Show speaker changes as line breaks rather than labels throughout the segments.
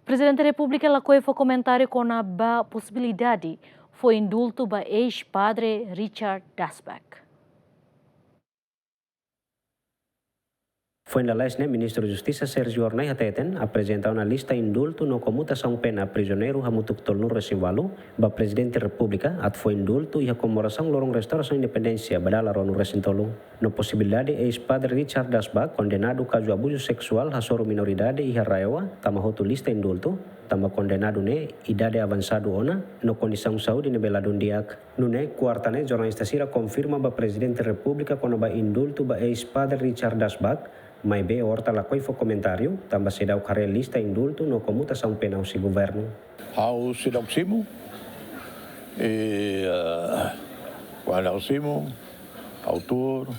Presidente da República lacou foi comentário com a possibilidade foi indulto ba ex-padre Richard Dasbach.
Foi na lesne Ministro da Justiça Sergio Ornai Hateten apresentar uma lista indulto no comutação pena prisioneiro hamutuk tolno resimwalu ba Presidente da República at foi indulto e a comemoração lorong restauração independência badala ronu resintolu. No possibilidade ex-padre Richard Dasbach condenado caso abuso sexual hasoro minoridade e raiwa tamahotu lista indulto tama condenado ne idade avançado ona no condição saúde nebelado diak. Nune quartane jornalista sira confirma ba Presidente da República kono ba indulto ba ex-padre Richard Dasbach mai be horta la foi comentário também se dá o carre lista indulto no comutação penal se governo.
Ao Sidoximo e Juan Alcimo, autor,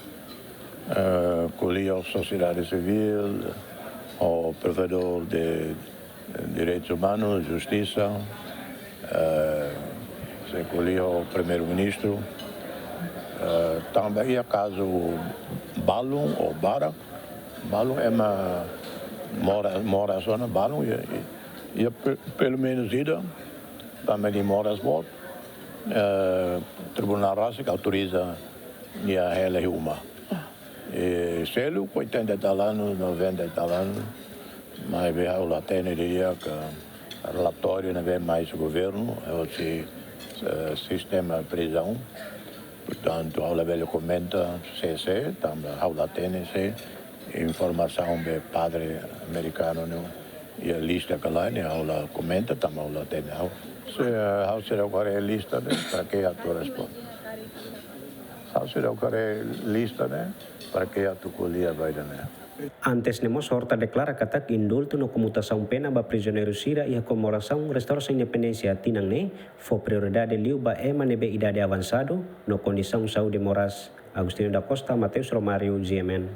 colheu a sociedade civil, o provedor de direitos humanos, justiça, se colheu o primeiro-ministro, também é caso Balum ou Barak. Balum é uma mora zona Balum e pelo menos ida também de moras bot Tribunal Rasik autoriza a ela uma e selo 80 anos 90 anos mas veio o latene diria que relatório não vem mais o governo é o sistema prisão portanto a velha comenta CC também a latene se informação do padre americano e a lista que lá né aula comenta também aula tem se será agora a lista né para que a tu responde será agora lista né para que a tu colhia vai né.
Antes nemos horta declara katak indulto no comutação pena ba prisioneiro sira e a comemoração restauração independência tinang ne fo prioridade liu ba ema nebe idade avançado no condição saúde moras. Agostinho da Costa, Mateus Romário, GMN.